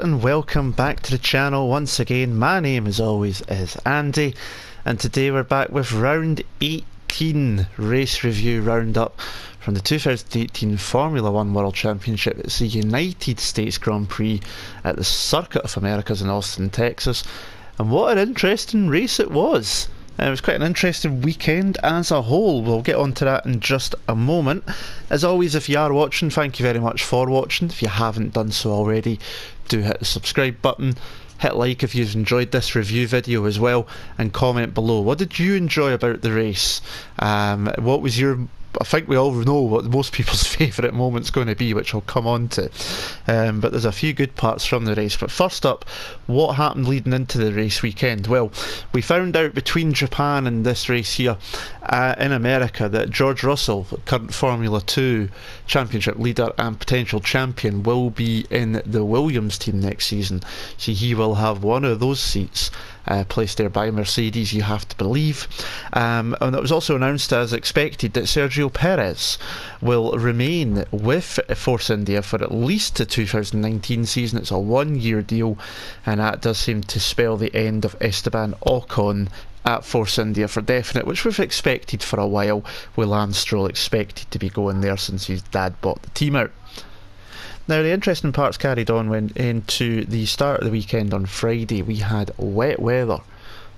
and welcome back to the channel once again. My name as always is Andy, and today we're back with round 18 race review roundup from the 2018 Formula 1 World Championship. It's the United States Grand Prix at the Circuit of Americas in Austin, Texas, and what an interesting race it was. It was quite an interesting weekend as a whole. We'll get onto that in just a moment. As always, if you are watching, thank you very much for watching. If you haven't done so already, do hit the subscribe button, hit like if you've enjoyed this review video as well, and comment below. What did you enjoy about the race? What was your... I think we all know what most people's favourite moment's going to be, which I'll come on to. But there's a few good parts from the race. But first up, what happened leading into the race weekend? Well, we found out between Japan and this race here in America that George Russell, current Formula 2 Championship leader and potential champion, will be in the Williams team next season. So he will have one of those seats placed there by Mercedes, you have to believe. And it was also announced, as expected, that Sergio Perez will remain with Force India for at least the 2019 season. It's a one-year deal, and that does seem to spell the end of Esteban Ocon at Force India for definite, which we've expected for a while, with Lance Stroll expected to be going there since his dad bought the team out. Now, the interesting parts carried on went into the start of the weekend on Friday. We had wet weather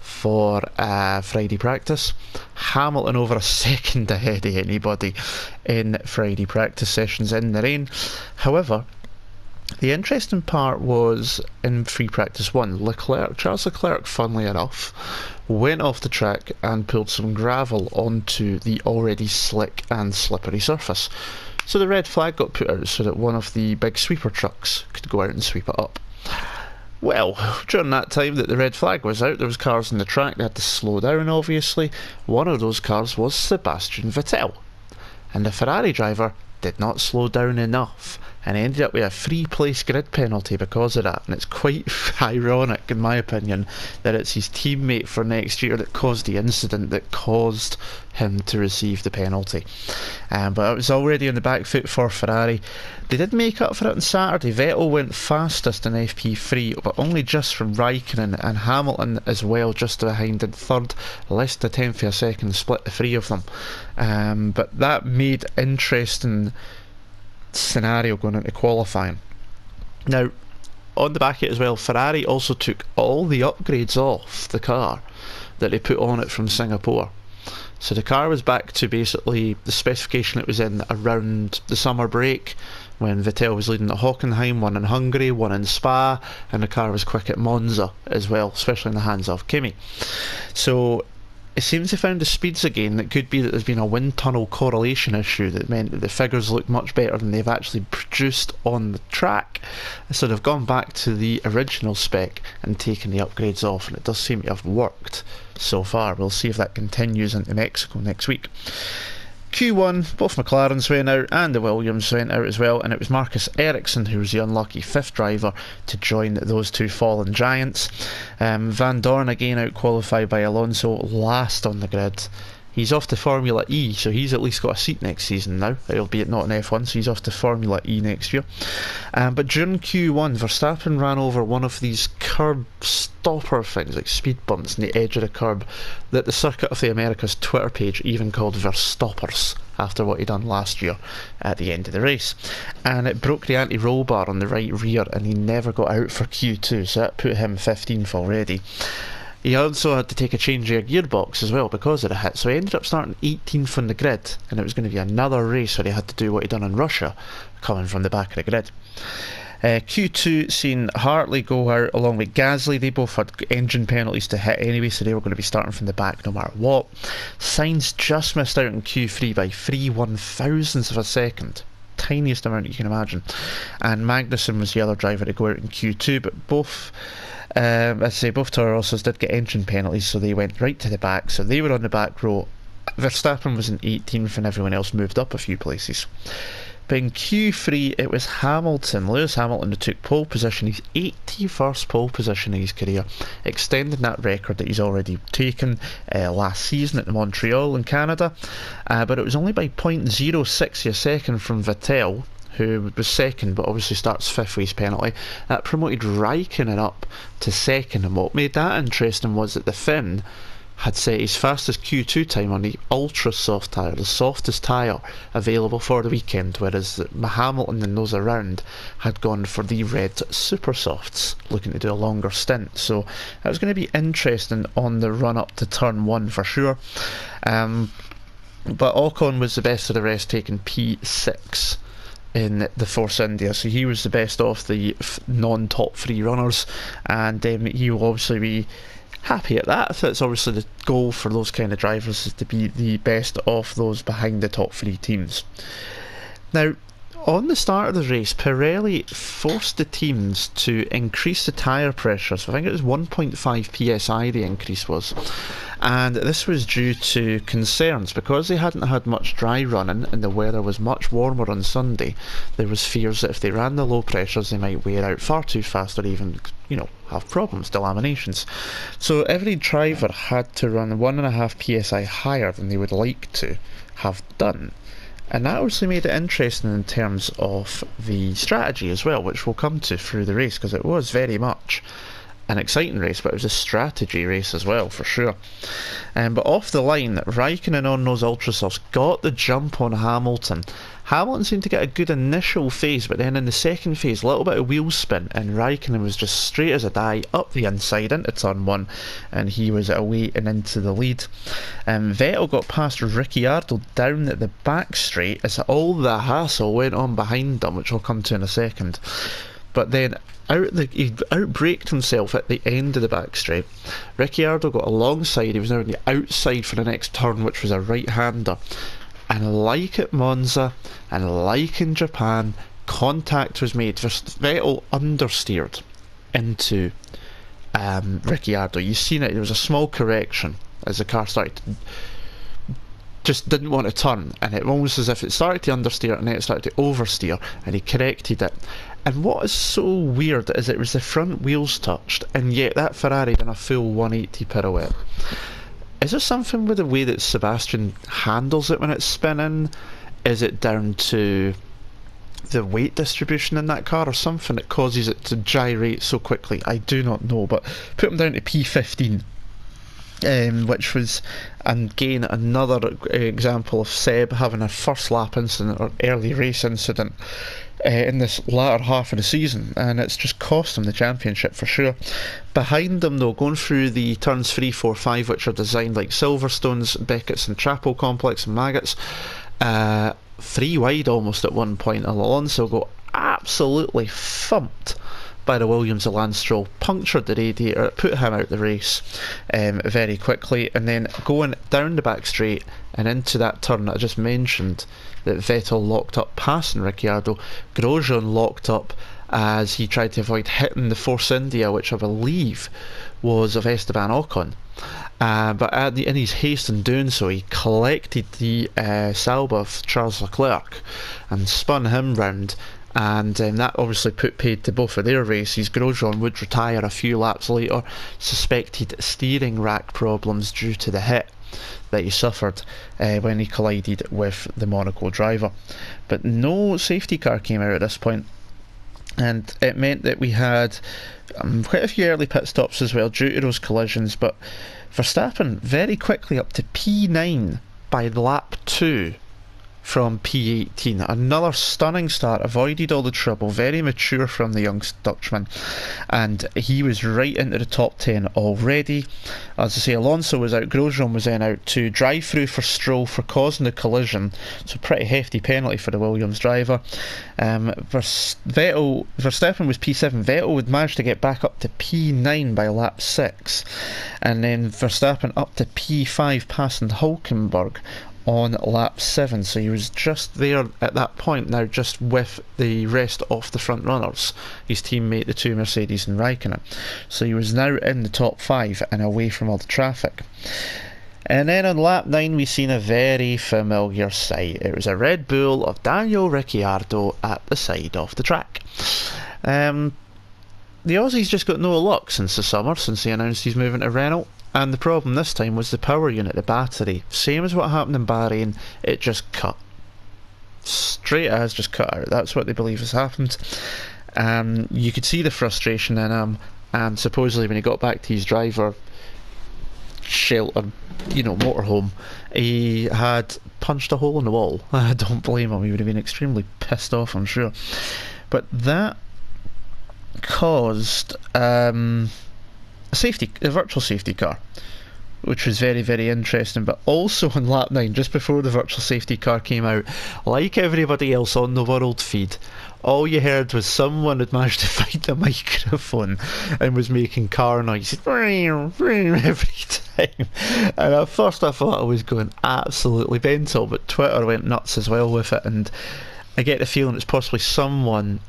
for Friday practice. Hamilton over a second ahead of anybody in Friday practice sessions in the rain. However, the interesting part was in free practice 1, Charles Leclerc, funnily enough, went off the track and pulled some gravel onto the already slick and slippery surface. So the red flag got put out so that one of the big sweeper trucks could go out and sweep it up. Well, during that time that the red flag was out, there was cars on the track. They had to slow down, obviously. One of those cars was Sebastian Vettel, and the Ferrari driver did not slow down enough and ended up with a 3-place grid penalty because of that. And it's quite ironic, in my opinion, that it's his teammate for next year that caused the incident that caused him to receive the penalty. But it was already on the back foot for Ferrari. They did make up for it on Saturday. Vettel went fastest in FP3, but only just from Raikkonen, and Hamilton as well, just behind in third. Less than a tenth of a second split the three of them. But that made interesting scenario going into qualifying. Now, on the back of it as well, Ferrari also took all the upgrades off the car that they put on it from Singapore. So the car was back to basically the specification it was in around the summer break, when Vettel was leading at Hockenheim, one in Hungary, one in Spa, and the car was quick at Monza as well, especially in the hands of Kimi. So it seems they found the speeds again. It could be that there's been a wind tunnel correlation issue that meant that the figures look much better than they've actually produced on the track. So they've gone back to the original spec and taken the upgrades off, and it does seem to have worked so far. We'll see if that continues into Mexico next week. Q1, both McLarens went out and the Williams went out as well, and it was Marcus Ericsson who was the unlucky 5th driver to join those two fallen giants. Van Dorn again out qualified by Alonso, last on the grid. He's off to Formula E, so he's at least got a seat next season now, albeit not in F1, so he's off to Formula E next year. But during Q1, Verstappen ran over one of these curb stopper things, like speed bumps on the edge of the curb, that the Circuit of the Americas Twitter page even called Verstoppers, after what he done last year at the end of the race. And it broke the anti-roll bar on the right rear, and he never got out for Q2, so that put him 15th already. He also had to take a change of gearbox as well because of the hit, so he ended up starting 18th on the grid, and it was going to be another race where he had to do what he'd done in Russia, coming from the back of the grid. Q2 seen Hartley go out along with Gasly. They both had engine penalties to hit anyway, so they were going to be starting from the back no matter what. Sainz just missed out in Q3 by 3/1000ths of a second. Tiniest amount you can imagine. And Magnussen was the other driver to go out in Q2, but both both Toro Rossos did get engine penalties, so they went right to the back, so they were on the back row. Verstappen was in 18th and everyone else moved up a few places. But in Q3 it was Hamilton, Lewis Hamilton, who took pole position, his 81st pole position in his career, extending that record that he's already taken last season at Montreal in Canada. But it was only by 0.06 of a second from Vettel, who was second but obviously starts fifth race penalty. That promoted Raikkonen up to second, and what made that interesting was that the Finn had set his fastest Q2 time on the ultra soft tyre, the softest tyre available for the weekend, whereas Hamilton and those around had gone for the red super softs, looking to do a longer stint. So that was going to be interesting on the run up to turn 1 for sure. But Ocon was the best of the rest, taking P6 in the Force India, so he was the best of the non-top 3 runners, and he will obviously be happy at that. So it's obviously the goal for those kind of drivers, is to be the best of those behind the top 3 teams. Now, on the start of the race, Pirelli forced the teams to increase the tyre pressure, so I think it was 1.5 psi the increase was, and this was due to concerns because they hadn't had much dry running and the weather was much warmer on Sunday. There was fears that if they ran the low pressures they might wear out far too fast, or even, have problems, delaminations. So every driver had to run 1.5 psi higher than they would like to have done. And that also made it interesting in terms of the strategy as well, which we'll come to through the race, because it was very much an exciting race, but it was a strategy race as well, for sure. But off the line, Raikkonen on those ultrasofts got the jump on Hamilton. Hamilton seemed to get a good initial phase, but then in the second phase, a little bit of wheel spin, and Raikkonen was just straight as a die up the inside into turn 1, and he was away and into the lead. Vettel got past Ricciardo down at the back straight as all the hassle went on behind them, which I'll come to in a second. But then he outbraked himself at the end of the back straight. Ricciardo got alongside, he was now on the outside for the next turn, which was a right-hander. And like at Monza, and like in Japan, contact was made. Vettel understeered into Ricciardo. You've seen it, there was a small correction as the car started to just didn't want to turn, and it almost as if it started to understeer and then it started to oversteer, and he corrected it. And what is so weird is it was the front wheels touched, and yet that Ferrari done a full 180 pirouette. Is there something with the way that Sebastian handles it when it's spinning? Is it down to the weight distribution in that car, or something that causes it to gyrate so quickly? I do not know, but put him down to P15. Which was, again, another example of Seb having a first lap incident or early race incident in this latter half of the season, and it's just cost him the championship for sure. Behind them though, going through the turns 3, 4, 5, which are designed like Silverstones, Beckett's and Trapo Complex and Maggots, 3 wide almost at one point, Alonso got absolutely thumped by the Williams of Lance Stroll, punctured the radiator, it put him out the race very quickly. And then going down the back straight and into that turn that I just mentioned, that Vettel locked up passing Ricciardo, Grosjean locked up as he tried to avoid hitting the Force India, which I believe was of Esteban Ocon. But in his haste in doing so, he collected the Sauber of Charles Leclerc and spun him round. And that obviously put paid to both of their races. Grosjean would retire a few laps later, suspected steering rack problems due to the hit that he suffered when he collided with the Monaco driver. But no safety car came out at this point, and it meant that we had quite a few early pit stops as well due to those collisions. But Verstappen very quickly up to P9 by lap 2 from P18. Another stunning start, avoided all the trouble, very mature from the young Dutchman, and he was right into the top 10 already. As I say, Alonso was out, Grosjean was then out too. Drive through for Stroll for causing the collision, so pretty hefty penalty for the Williams driver. Verstappen was P7. Vettel would manage to get back up to P9 by lap 6, and then Verstappen up to P5 passing Hulkenberg on lap 7, so he was just there at that point now, just with the rest of the front runners, his teammate, the 2 Mercedes and Raikkonen. So he was now in the top 5 and away from all the traffic. And then on lap 9 we seen a very familiar sight. It was a Red Bull of Daniel Ricciardo at the side of the track. The Aussies just got no luck since the summer, since he announced he's moving to Renault. And the problem this time was the power unit, the battery. Same as what happened in Bahrain, it just cut. straight as just cut out. That's what they believe has happened. You could see the frustration in him, and supposedly when he got back to his driver shelter, motorhome, he had punched a hole in the wall. I don't blame him. He would have been extremely pissed off, I'm sure. But that caused a virtual safety car, which was very, very interesting. But also on lap 9, just before the virtual safety car came out, like everybody else on the world feed, all you heard was someone had managed to find the microphone and was making car noises every time. And at first I thought I was going absolutely mental, but Twitter went nuts as well with it, and I get the feeling it's possibly someone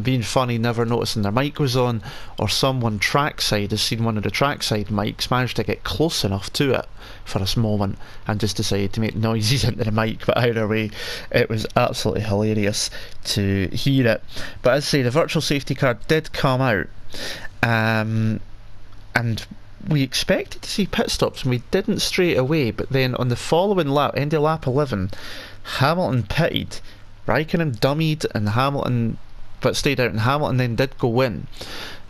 being funny, never noticing their mic was on, or someone trackside has seen one of the trackside mics, managed to get close enough to it for a moment and just decided to make noises into the mic. But either way, it was absolutely hilarious to hear it. But as I say, the virtual safety car did come out, and we expected to see pit stops, and we didn't straight away. But then on the following lap, end of lap 11, Hamilton pitted, Raikkonen dummied, and Hamilton but stayed out, and Hamilton then did go in,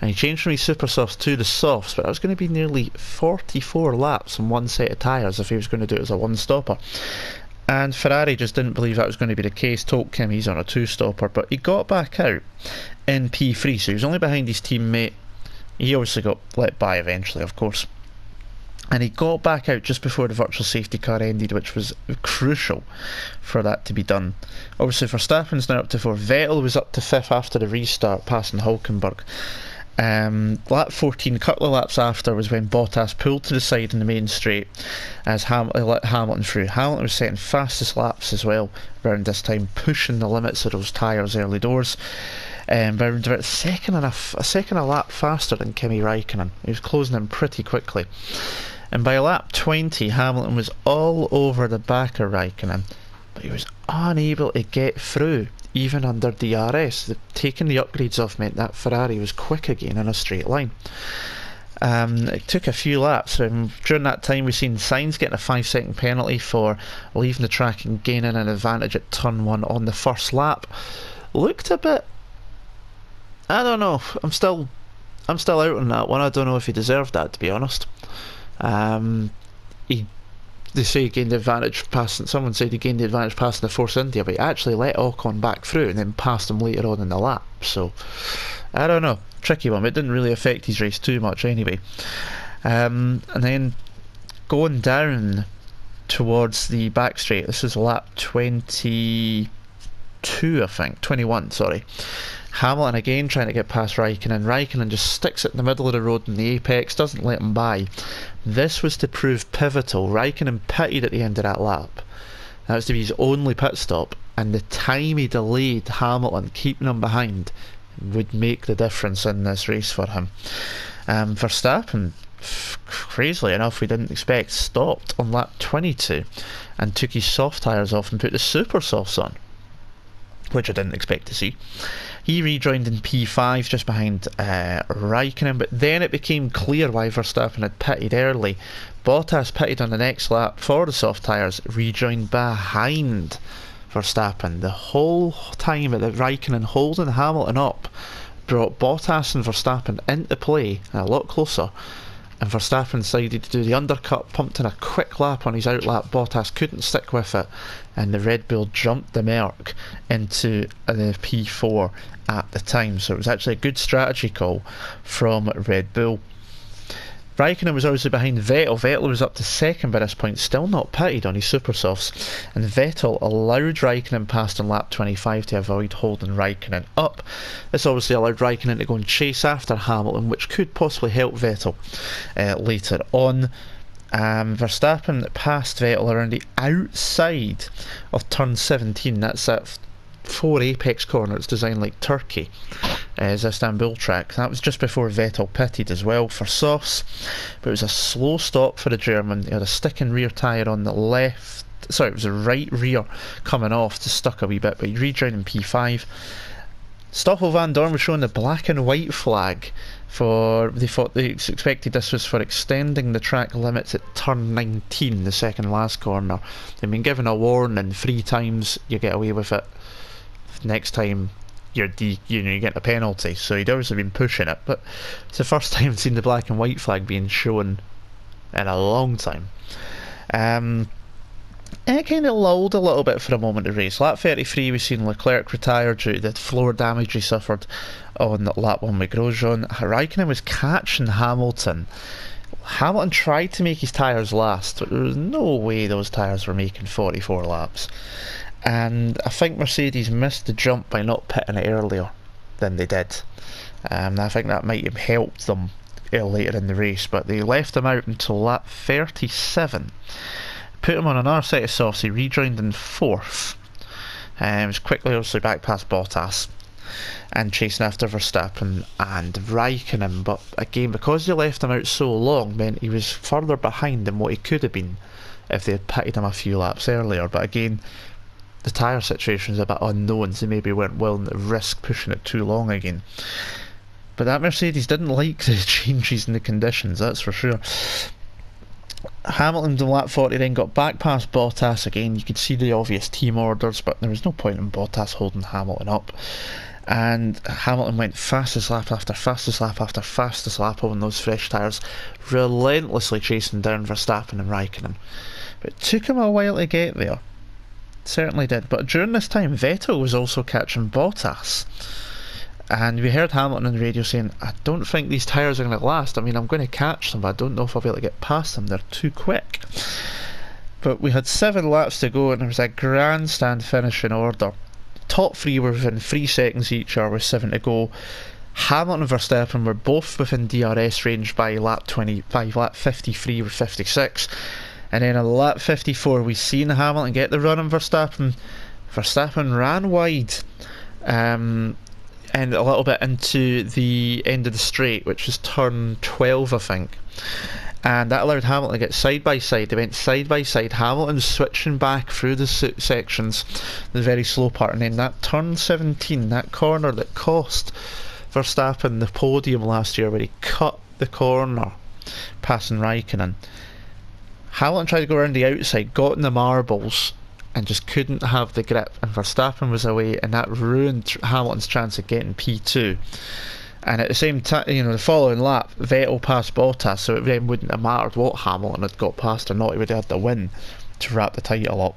and he changed from his super softs to the softs, but that was going to be nearly 44 laps on one set of tyres if he was going to do it as a one-stopper. And Ferrari just didn't believe that was going to be the case, told him he's on a two-stopper, but he got back out in P3, so he was only behind his teammate. He obviously got let by eventually, of course, and he got back out just before the virtual safety car ended, which was crucial for that to be done. Obviously Verstappen's now up to 4th. Vettel was up to 5th after the restart, passing Hulkenberg. Lap 14, a couple of laps after, was when Bottas pulled to the side in the main straight as let Hamilton through. Hamilton was setting fastest laps as well around this time, pushing the limits of those tyres early doors. But about a second a lap faster than Kimi Raikkonen. He was closing in pretty quickly. And by lap 20, Hamilton was all over the back of Raikkonen, but he was unable to get through, even under DRS. Taking the upgrades off meant that Ferrari was quick again in a straight line. It took a few laps. During that time, we've seen Sainz getting a 5-second penalty for leaving the track and gaining an advantage at turn 1 on the first lap. Looked a bit, I don't know, I'm still out on that one. I don't know if he deserved that, to be honest. They say he gained the advantage passing. Someone said he gained the advantage passing the Force India, but he actually let Ocon back through and then passed him later on in the lap. So I don't know, tricky one. It didn't really affect his race too much anyway. And then going down towards the back straight, this is lap 22, I think, 21. Sorry. Hamilton again trying to get past Raikkonen. Raikkonen just sticks it in the middle of the road in the apex, doesn't let him by. This was to prove pivotal. Raikkonen pitted at the end of that lap. That was to be his only pit stop, and the time he delayed Hamilton, keeping him behind, would make the difference in this race for him. Verstappen, crazily enough, we didn't expect, stopped on lap 22 and took his soft tyres off and put the super softs on, which I didn't expect to see. He rejoined in P5 just behind Raikkonen, but then it became clear why Verstappen had pitted early. Bottas pitted on the next lap for the soft tyres, rejoined behind Verstappen. The whole time that Raikkonen holding Hamilton up brought Bottas and Verstappen into play a lot closer, and Verstappen decided to do the undercut, pumped in a quick lap on his outlap. Bottas couldn't stick with it, and the Red Bull jumped the Merc into the P4 at the time. So it was actually a good strategy call from Red Bull. Raikkonen was obviously behind Vettel. Vettel was up to 2nd by this point, still not pitted on his super softs, and Vettel allowed Raikkonen past on lap 25 to avoid holding Raikkonen up. This obviously allowed Raikkonen to go and chase after Hamilton, which could possibly help Vettel later on. Verstappen passed Vettel around the outside of turn 17. That's that 4 apex corner. It's designed like Turkey, as Istanbul track. That was just before Vettel pitted as well for softs, but it was a slow stop for the German. He had a sticking rear tyre on the left, sorry, it was a right rear coming off, just stuck a wee bit, but he rejoined in P5. Stoffel van Dorn was showing the black and white flag They expected this was for extending the track limits at turn 19, the second last corner. They've been given a warning 3 times, you get away with it. Next time you get a penalty. So he'd obviously been pushing it, but it's the first time I've seen the black and white flag being shown in a long time. And it kind of lulled a little bit for a moment of race. Lap 33 we've seen Leclerc retire due to the floor damage he suffered on lap 1 with Grosjean. Raikkonen was catching Hamilton. Hamilton tried to make his tyres last, but there was no way those tyres were making 44 laps. And I think Mercedes missed the jump by not pitting it earlier than they did. I think that might have helped them later in the race, but they left him out until lap 37. Put him on another set of softs. He rejoined in 4th. Was quickly obviously back past Bottas and chasing after Verstappen and Raikkonen, but again, because they left him out so long, meant he was further behind than what he could have been if they had pitted him a few laps earlier. But again, the tyre situation is a bit unknown, so maybe weren't willing to risk pushing it too long again. But that Mercedes didn't like the changes in the conditions, that's for sure. Hamilton in lap 40 then got back past Bottas again. You could see the obvious team orders, but there was no point in Bottas holding Hamilton up. And Hamilton went fastest lap after fastest lap after fastest lap on those fresh tyres, relentlessly chasing down Verstappen and Raikkonen. But it took him a while to get there. Certainly did. But during this time, Vettel was also catching Bottas. And we heard Hamilton on the radio saying, I don't think these tyres are going to last. I mean, I'm going to catch them, but I don't know if I'll be able to get past them. They're too quick. But we had 7 laps to go, and there was a grandstand finish in order. Top 3 were within 3 seconds each, or with 7 to go. Hamilton and Verstappen were both within DRS range by lap 53 with 56. And then on lap 54, we seen Hamilton get the run on Verstappen. Verstappen ran wide. And a little bit into the end of the straight, which was turn 12, I think. And that allowed Hamilton to get side by side. They went side by side. Hamilton was switching back through the sections, the very slow part. And then that turn 17, that corner that cost Verstappen the podium last year, where he cut the corner, passing Raikkonen. Hamilton tried to go around the outside, got in the marbles, and just couldn't have the grip, and Verstappen was away, and that ruined Hamilton's chance of getting P2. And at the same time, the following lap, Vettel passed Bottas, so it then wouldn't have mattered what Hamilton had got past or not. He would have had the win to wrap the title up.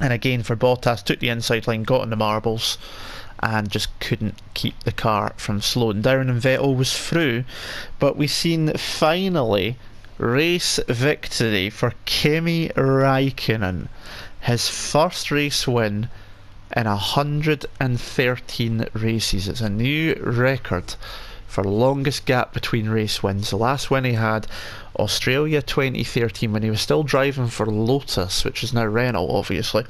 And again, for Bottas, took the inside line, got in the marbles, and just couldn't keep the car from slowing down, and Vettel was through. But we've seen finally race victory for Kimi Raikkonen. His first race win in 113 races. It's a new record for longest gap between race wins. The last win he had, Australia 2013, when he was still driving for Lotus, which is now Renault obviously.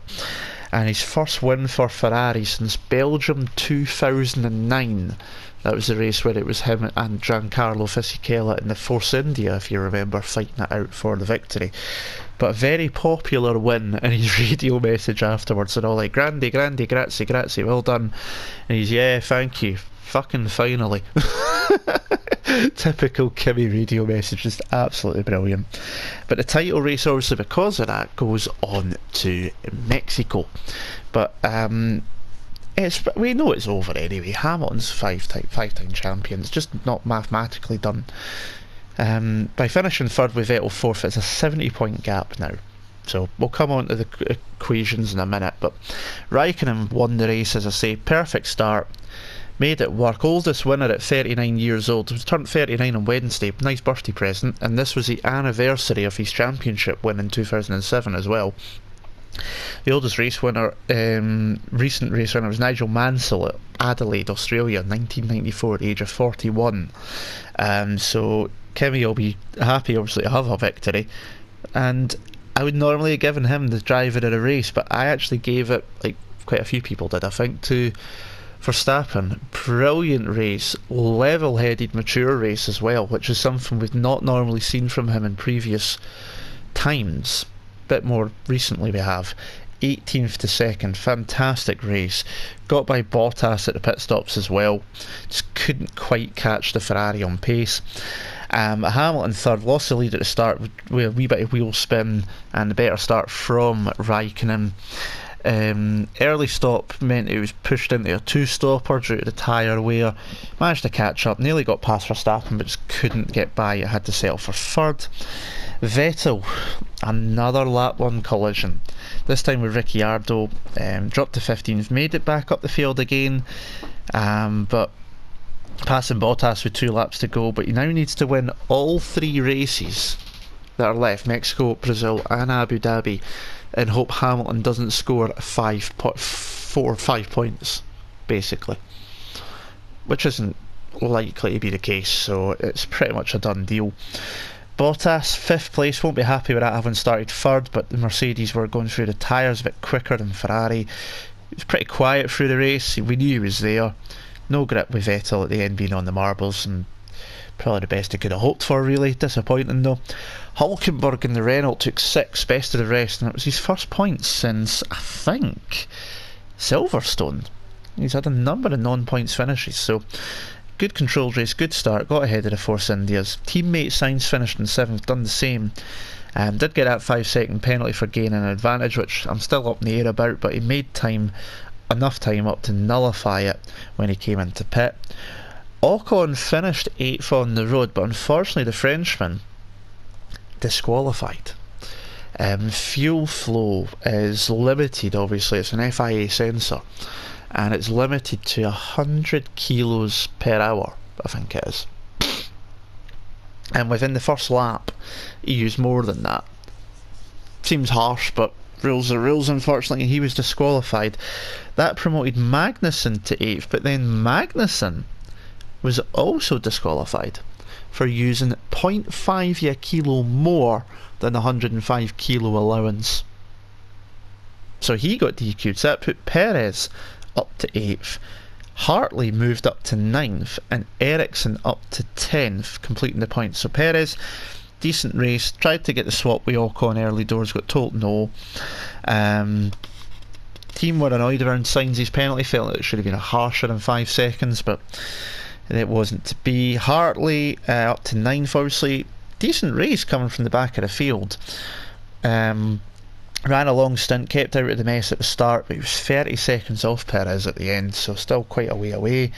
And his first win for Ferrari since Belgium 2009. That was the race where it was him and Giancarlo Fisichella in the Force India, if you remember, fighting it out for the victory. But a very popular win in his radio message afterwards, and all like, grande, grande, grazie, grazie, well done. And he's, yeah, thank you, fucking finally. Typical Kimi radio message, just absolutely brilliant. But the title race, obviously, because of that, goes on to Mexico. But we know it's over anyway. Hamilton's five-time champion. It's just not mathematically done. By finishing third with Vettel fourth, it's a 70-point gap now. So we'll come on to the equations in a minute. But Raikkonen won the race, as I say. Perfect start. Made it work. Oldest winner at 39 years old. He turned 39 on Wednesday. Nice birthday present. And this was the anniversary of his championship win in 2007 as well. The oldest race winner, recent race winner, was Nigel Mansell at Adelaide, Australia, 1994, at the age of 41. So Kimi will be happy, obviously, to have a victory. And I would normally have given him the driver of the race, but I actually gave it, like quite a few people did, I think, to Verstappen. Brilliant race, level-headed, mature race as well, which is something we've not normally seen from him in previous times. Bit more recently we have. 18th to 2nd, fantastic race. Got by Bottas at the pit stops as well, just couldn't quite catch the Ferrari on pace. Hamilton third, lost the lead at the start with a wee bit of wheel spin and a better start from Raikkonen. Early stop meant it was pushed into a two-stopper due to the tyre wear. Managed to catch up, nearly got past Verstappen but just couldn't get by. It had to settle for third. Vettel, another lap 1 collision, this time with Ricciardo. Dropped to 15th, made it back up the field again, but passing Bottas with 2 laps to go. But he now needs to win all 3 races that are left, Mexico, Brazil and Abu Dhabi, and hope Hamilton doesn't score 4 or 5 points, basically, which isn't likely to be the case, so it's pretty much a done deal. Bottas 5th place, won't be happy with that having started 3rd, but the Mercedes were going through the tyres a bit quicker than Ferrari. It was pretty quiet through the race, we knew he was there. No grip with Vettel at the end being on the marbles, and probably the best he could have hoped for, really. Disappointing though. Hulkenberg in the Renault took 6th, best of the rest, and it was his first points since, I think, Silverstone. He's had a number of non-points finishes, so good controlled race, good start, got ahead of the Force Indias. Teammate Sainz finished in 7th, done the same. Did get that 5-second penalty for gaining an advantage, which I'm still up in the air about, but he made enough time up to nullify it when he came into pit. Ocon finished 8th on the road, but unfortunately the Frenchman disqualified. Fuel flow is limited, obviously, it's an FIA sensor, and it's limited to 100 kilos per hour, I think it is. And within the first lap, he used more than that. Seems harsh, but rules are rules, unfortunately. He was disqualified. That promoted Magnussen to 8th, but then Magnussen was also disqualified for using 0.5 kilo more than the 105 kilo allowance. So he got DQ'd, so that put Perez up to 8th. Hartley moved up to 9th, and Ericsson up to 10th, completing the points. So Perez, decent race, tried to get the swap with Ocon early doors, got told no. Team were annoyed around Sainz's penalty, felt that it should have been a harsher than 5 seconds, but it wasn't to be. Hartley up to 9th, obviously. Decent race coming from the back of the field. Ran a long stint, kept out of the mess at the start, but he was 30 seconds off Perez at the end, so still quite a way away.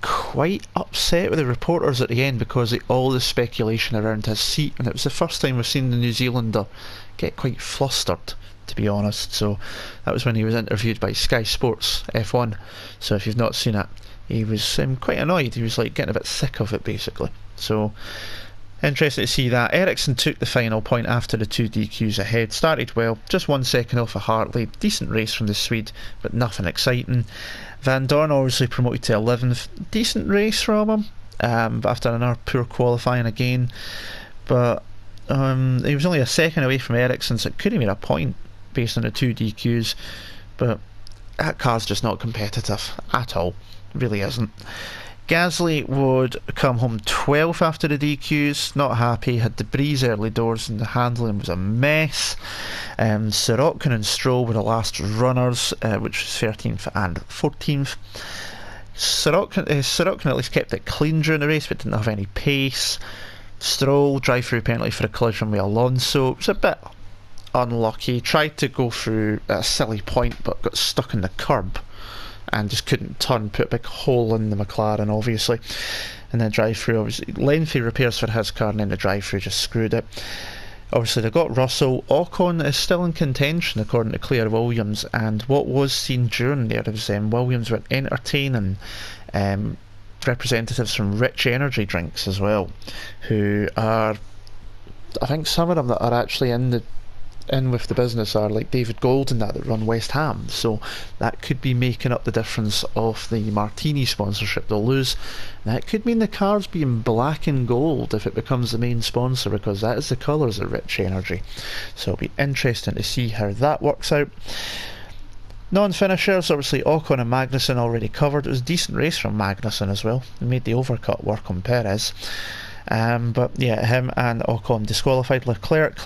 Quite upset with the reporters at the end because of all the speculation around his seat, and it was the first time we've seen the New Zealander get quite flustered, to be honest. So that was when he was interviewed by Sky Sports F1, so if you've not seen it, he was quite annoyed. He was like getting a bit sick of it, basically. So interesting to see that. Ericsson took the final point after the 2 DQs ahead. Started well, just 1 second off of Hartley. Decent race from the Swede, but nothing exciting. Van Dorn obviously promoted to 11th. Decent race from him, after another poor qualifying again. But he was only a second away from Ericsson, so it could have made a point based on the 2 DQs. But that car's just not competitive at all. Really isn't. Gasly would come home 12th after the DQs, not happy, had debris early doors and the handling was a mess. Sirotkin and Stroll were the last runners, which was 13th and 14th. Sirotkin at least kept it clean during the race but didn't have any pace. Stroll, drive-through penalty for a collision with Alonso. It was a bit unlucky, tried to go through a silly point but got stuck in the curb and just couldn't turn, put a big hole in the McLaren, obviously. And then drive-through, obviously, lengthy repairs for his car, and then the drive-through just screwed it. Obviously, they've got Russell. Ocon is still in contention, according to Claire Williams, and what was seen during there was Williams were entertaining representatives from Rich Energy Drinks as well, who are, I think some of them that are actually in with the business are like David Gold and that run West Ham, so that could be making up the difference of the Martini sponsorship they'll lose. That could mean the car's being black and gold if it becomes the main sponsor, because that is the colours of Rich Energy, so it'll be interesting to see how that works out. Non-finishers, obviously Ocon and Magnussen already covered. It was a decent race from Magnussen as well, he made the overcut work on Perez, but yeah, him and Ocon disqualified. Leclerc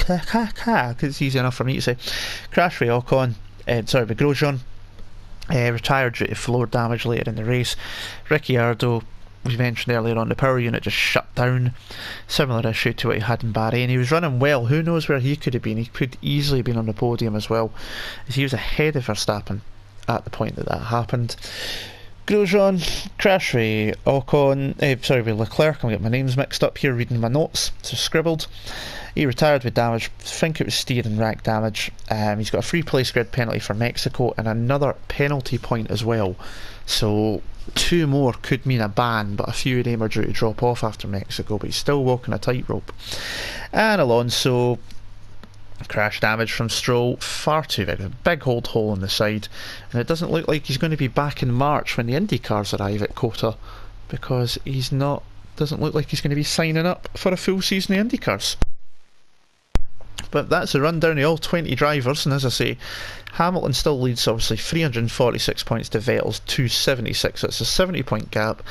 it's easy enough for me to say. Crash with Ocon, with Grosjean. Retired due to floor damage later in the race. Ricciardo, we mentioned earlier on, the power unit just shut down. Similar issue to what he had in Bahrain. He was running well. Who knows where he could have been? He could easily have been on the podium as well, as he was ahead of Verstappen at the point that happened. Grosjean, crash with Ocon, with Leclerc. I'm getting my names mixed up here reading my notes, so scribbled. He retired with damage. I think it was steering rack damage. He's got a free place grid penalty for Mexico and another penalty point as well. So 2 more could mean a ban, but a few of them are due to drop off after Mexico, but he's still walking a tightrope. And Alonso, crash damage from Stroll, far too big, a big old hole in the side, and it doesn't look like he's going to be back in March when the Indy cars arrive at COTA, because doesn't look like he's going to be signing up for a full season of Indy cars. But that's a rundown of all 20 drivers, and as I say, Hamilton still leads, obviously 346 points to Vettel's 276, so it's a 70-point gap.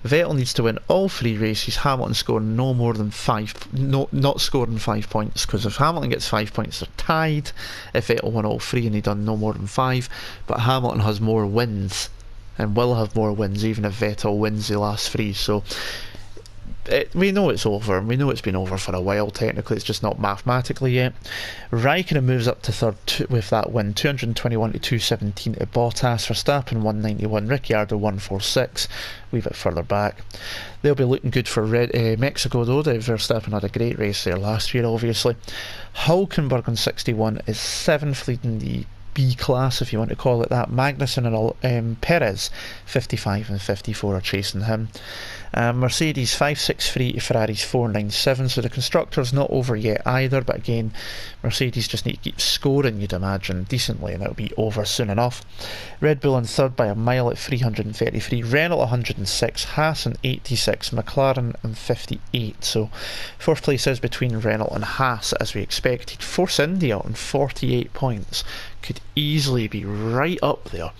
Vettel needs to win all 3 races. Hamilton scoring no more than 5, not scoring 5 points, because if Hamilton gets 5 points, they're tied. If Vettel won all 3 and he done no more than 5, but Hamilton has more wins and will have more wins even if Vettel wins the last 3. So we know it's over, and we know it's been over for a while. Technically, it's just not mathematically yet. Raikkonen moves up to third with that win, 221 to 217 to Bottas. Verstappen 191, Ricciardo 146, wee bit further back. They'll be looking good for Mexico though. Verstappen had a great race there last year, obviously. Hulkenberg on 61 is 7th, leading the B class, if you want to call it that. Magnussen and Perez 55 and 54 are chasing him. Mercedes 563 to Ferrari's 497, so the constructor's not over yet either, but again, Mercedes just need to keep scoring, you'd imagine, decently, and it'll be over soon enough. Red Bull in third by a mile at 333, Renault 106, Haas in 86, McLaren in 58, so 4th place is between Renault and Haas as we expected. Force India on 48 points, could easily be right up there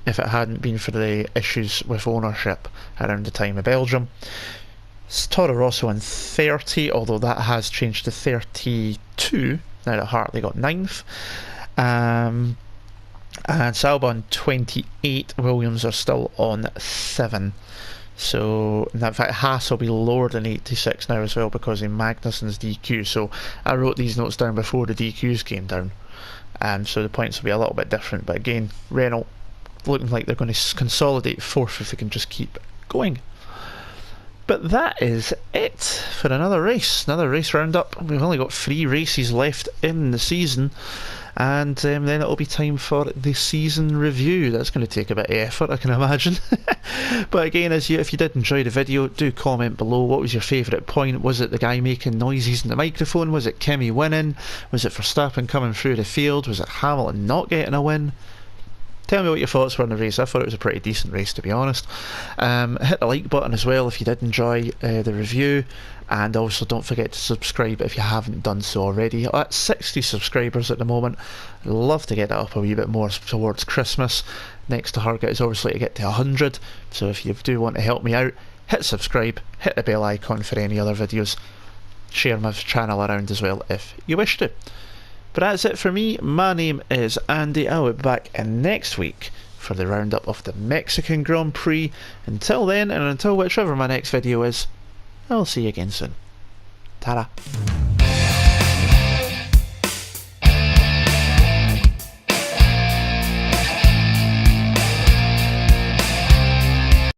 if it hadn't been for the issues with ownership around the time of Belgium. Toro Rosso in 30, although that has changed to 32 now that Hartley got 9th. And Sauber on 28, Williams are still on 7. So, in fact, Haas will be lower than 86 now as well because of Magnussen's DQ. So, I wrote these notes down before the DQs came down. So the points will be a little bit different, but again, Renault looking like they're going to consolidate 4th if they can just keep going. But that is it for another race roundup. We've only got 3 races left in the season, and then it'll be time for the season review. That's going to take a bit of effort, I can imagine. But again, if you did enjoy the video, do comment below. What was your favourite point? Was it the guy making noises in the microphone? Was it Kimi winning? Was it Verstappen coming through the field? Was it Hamilton not getting a win? Tell me what your thoughts were on the race. I thought it was a pretty decent race, to be honest. Hit the like button as well if you did enjoy the review, and also don't forget to subscribe if you haven't done so already. At 60 subscribers at the moment. I'd love to get that up a wee bit more towards Christmas. Next target is obviously to get to 100, so if you do want to help me out, hit subscribe, hit the bell icon for any other videos, share my channel around as well if you wish to. But that's it for me. My name is Andy. I'll be back next week for the roundup of the Mexican Grand Prix. Until then, and until whichever my next video is, I'll see you again soon. Ta-da.